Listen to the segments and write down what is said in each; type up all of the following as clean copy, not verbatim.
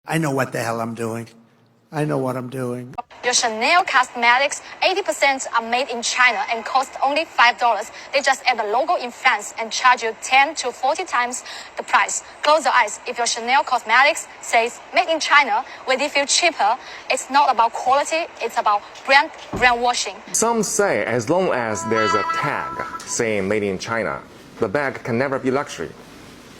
I know what the hell I'm doing. I know what I'm doing. Your Chanel cosmetics, 80% are made in China and cost only $5. They just add the logo in France and charge you 10 to 40 times the price. Close your eyes. If your Chanel cosmetics says made in China, will it feel cheaper? It's not about quality, it's about brainwashing. Some say as long as there's a tag saying made in China, the bag can never be luxury.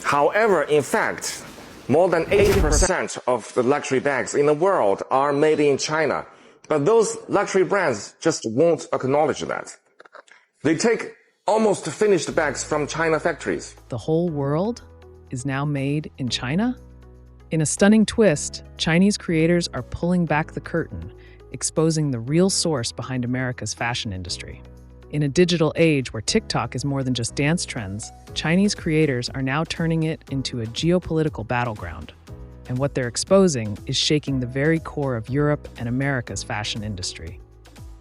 However, in fact, more than 80% of the luxury bags in the world are made in China. But those luxury brands just won't acknowledge that. They take almost finished bags from China factories. The whole world is now made in China? In a stunning twist, Chinese creators are pulling back the curtain, exposing the real source behind America's fashion industry. In a digital age where TikTok is more than just dance trends, Chinese creators are now turning it into a geopolitical battleground. And what they're exposing is shaking the very core of Europe and America's fashion industry.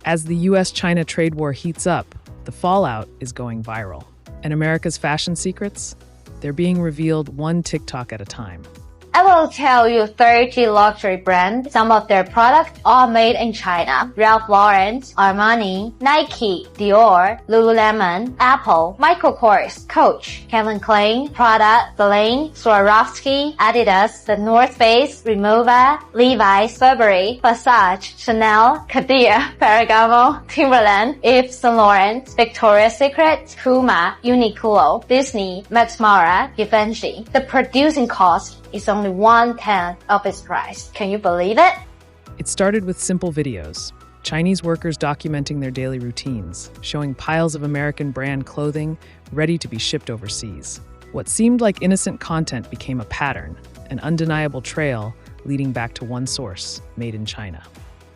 As the US-China trade war heats up, the fallout is going viral. And America's fashion secrets? They're being revealed one TikTok at a time. I will tell you 30 luxury brands. Some of their products are made in China. Ralph Lauren, Armani, Nike, Dior, Lululemon, Apple, Michael Kors, Coach, Calvin Klein, Prada, Celine, Swarovski, Adidas, The North Face, Rimowa, Levi's, Burberry, Versace, Chanel, Cartier, Ferragamo, Timberland, Yves Saint Laurent, Victoria's Secret, Puma, Uniqlo, Disney, Max Mara, Givenchy. The producing cost is only 1/10 of its price. Can you believe it? It started with simple videos. Chinese workers documenting their daily routines, showing piles of American brand clothing ready to be shipped overseas. What seemed like innocent content became a pattern, an undeniable trail leading back to one source, made in China.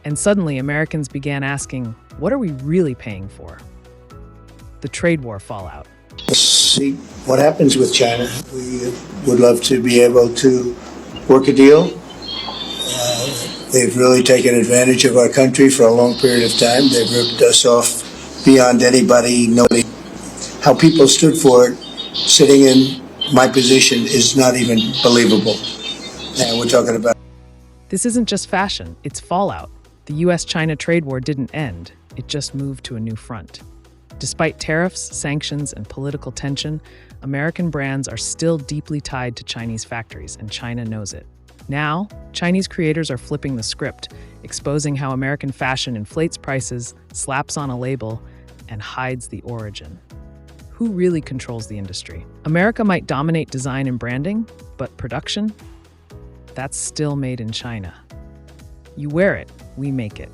And suddenly, Americans began asking, what are we really paying for? The trade war fallout. See what happens with China. We would love to be able to work a deal. They've really taken advantage of our country for a long period of time. They've ripped us off beyond anybody knowing. How people stood for it, sitting in my position, is not even believable. And we're talking about... This isn't just fashion, it's fallout. The US-China trade war didn't end, it just moved to a new front. Despite tariffs, sanctions, and political tension, American brands are still deeply tied to Chinese factories, and China knows it. Now, Chinese creators are flipping the script, exposing how American fashion inflates prices, slaps on a label, and hides the origin. Who really controls the industry? America might dominate design and branding, but production? That's still made in China. You wear it, we make it.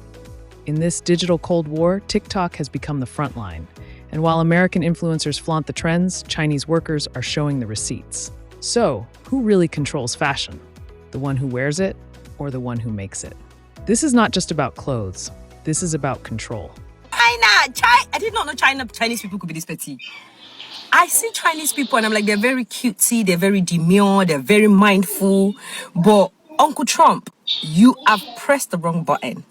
In this digital Cold War, TikTok has become the front line. And while American influencers flaunt the trends, Chinese workers are showing the receipts. So, who really controls fashion? The one who wears it or the one who makes it? This is not just about clothes. This is about control. China! I did not know Chinese people could be this petty. I see Chinese people and I'm like, they're very cutesy, they're very demure, they're very mindful. But Uncle Trump, you have pressed the wrong button.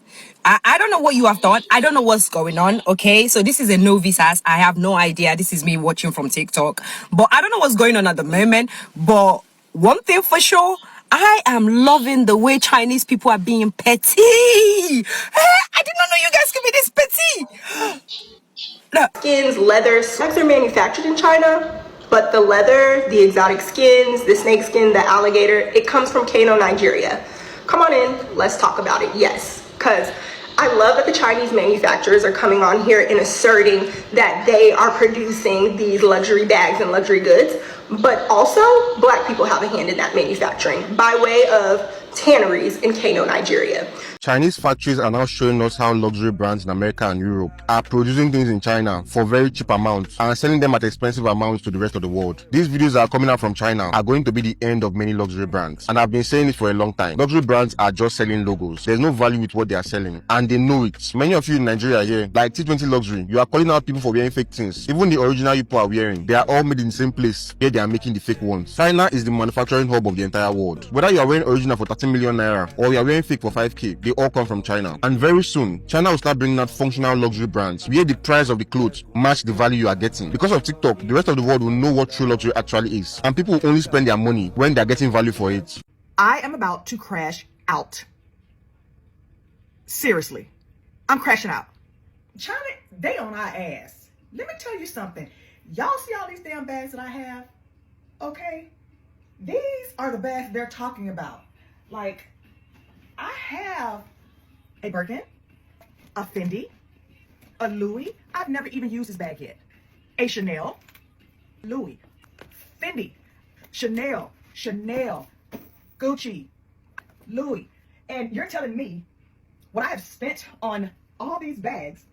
I don't know what you have done. I don't know what's going on, okay? So this is a novice ass. I have no idea. This is me watching from TikTok. But I don't know what's going on at the moment. But one thing for sure, I am loving the way Chinese people are being petty. I did not know you guys could be this petty. Look. Skins, leather, snakes are manufactured in China. But the leather, the exotic skins, the snake skin, the alligator, it comes from Kano, Nigeria. Come on in, let's talk about it, yes. Because I love that the Chinese manufacturers are coming on here and asserting that they are producing these luxury bags and luxury goods, but also Black people have a hand in that manufacturing by way of tanneries in Kano, Nigeria. Chinese factories are now showing us how luxury brands in America and Europe are producing things in China for very cheap amounts and selling them at expensive amounts to the rest of the world. These videos that are coming out from China are going to be the end of many luxury brands. And I've been saying it for a long time. Luxury brands are just selling logos. There's no value with what they are selling. And they know it. Many of you in Nigeria here, like T20 Luxury, you are calling out people for wearing fake things. Even the original people are wearing, they are all made in the same place where they are making the fake ones. China is the manufacturing hub of the entire world. Whether you are wearing original for 30 million naira or you are wearing fake for 5k, they all come from China. And very soon, China will start bringing out functional luxury brands where the price of the clothes match the value you are getting. Because of TikTok, the rest of the world will know what true luxury actually is. And people will only spend their money when they are getting value for it. I am about to crash out. Seriously, I'm crashing out. China, they on our ass. Let me tell you something. Y'all see all these damn bags that I have? Okay? These are the bags they're talking about. Like, I have a Birkin, a Fendi, a Louis. I've never even used this bag yet. A Chanel, Louis, Fendi, Chanel, Gucci, Louis. And you're telling me what I have spent on all these bags,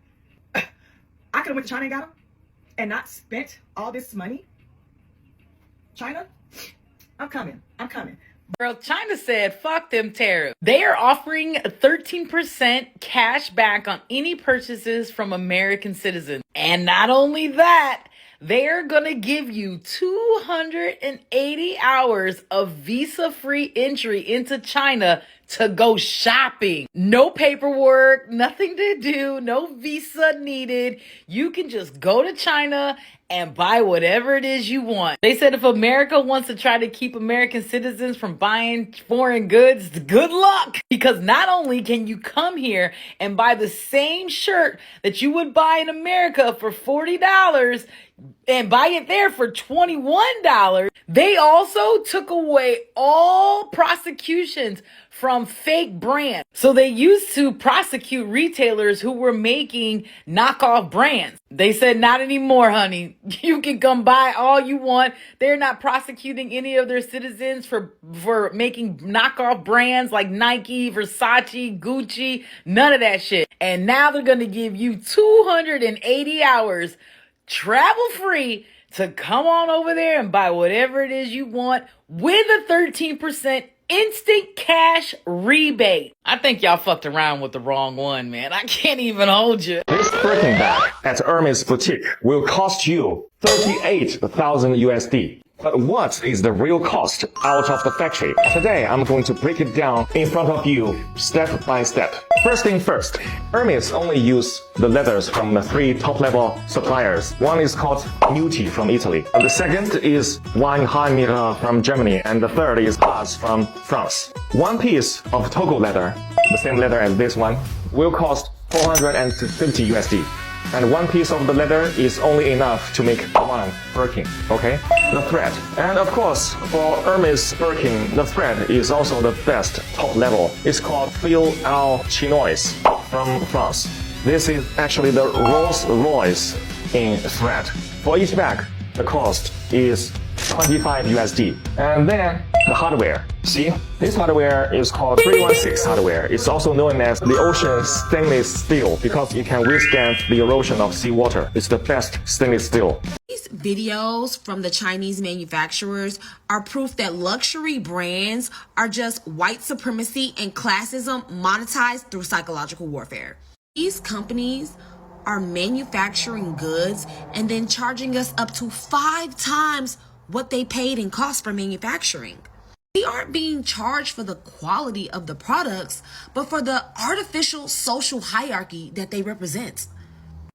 I could have went to China and got them and not spent all this money? China, I'm coming. Girl, China said, fuck them tariffs. They are offering 13% cash back on any purchases from American citizens. And not only that, they're going to give you 280 hours of visa-free entry into China to go shopping. No paperwork, nothing to do, no visa needed. You can just go to China and buy whatever it is you want. They said if America wants to try to keep American citizens from buying foreign goods, good luck. Because not only can you come here and buy the same shirt that you would buy in America for $40 and buy it there for $21, they also took away all prosecutions from fake brands. So they used to prosecute retailers who were making knockoff brands. They said, not anymore, honey. You can come buy all you want. They're not prosecuting any of their citizens for making knockoff brands like Nike, Versace, Gucci, none of that shit. And now they're going to give you 280 hours travel free to come on over there and buy whatever it is you want with a 13% instant cash rebate. I think y'all fucked around with the wrong one, man. I can't even hold you. This Birkin bag at Hermes boutique will cost you 38,000 USD. But what is the real cost out of the factory? Today, I'm going to break it down in front of you step by step. First thing first, Hermes only use the leathers from the 3 top-level suppliers. One is called Muti from Italy. The second is Weinheim from Germany. And the third is Haas from France. One piece of Togo leather, the same leather as this one, will cost 450 USD. And one piece of the leather is only enough to make one Birkin, okay? The thread. And of course, for Hermes Birkin, the thread is also the best top level. It's called Fil Al Chinois from France. This is actually the Rolls Royce in thread. For each bag, the cost is 25 USD. And then the hardware. See, this hardware is called 316 hardware. It's also known as the ocean stainless steel because it can withstand the erosion of seawater. It's the best stainless steel. These videos from the Chinese manufacturers are proof that luxury brands are just white supremacy and classism monetized through psychological warfare. These companies are manufacturing goods and then charging us up to 5 times what they paid in cost for manufacturing. We aren't being charged for the quality of the products, but for the artificial social hierarchy that they represent.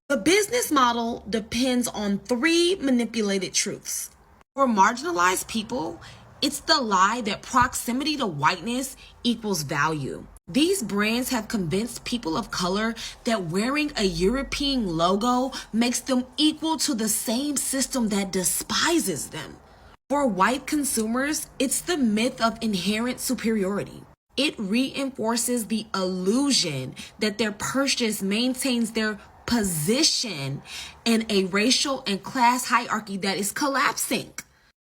The business model depends on 3 manipulated truths. For marginalized people, it's the lie that proximity to whiteness equals value. These brands have convinced people of color that wearing a European logo makes them equal to the same system that despises them. For white consumers, it's the myth of inherent superiority. It reinforces the illusion that their purchase maintains their position in a racial and class hierarchy that is collapsing.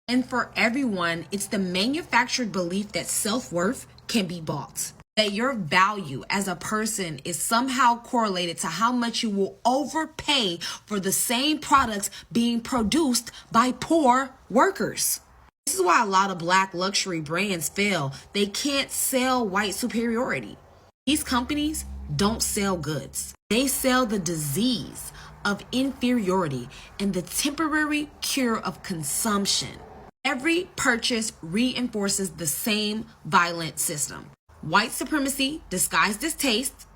And for everyone, it's the manufactured belief that self-worth can be bought. That your value as a person is somehow correlated to how much you will overpay for the same products being produced by poor workers. This is why a lot of black luxury brands fail. They can't sell white superiority. These companies don't sell goods. They sell the disease of inferiority and the temporary cure of consumption. Every purchase reinforces the same violent system. White supremacy disguised as taste,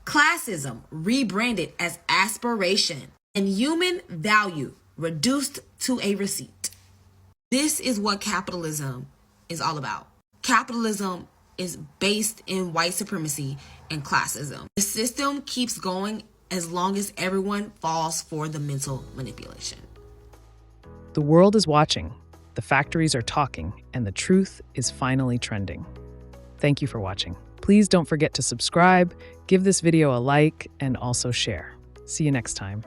classism rebranded as aspiration, and human value reduced to a receipt. This is what capitalism is all about. Capitalism is based in white supremacy and classism. The system keeps going as long as everyone falls for the mental manipulation. The world is watching, the factories are talking, and the truth is finally trending. Thank you for watching. Please don't forget to subscribe, give this video a like, and also share. See you next time.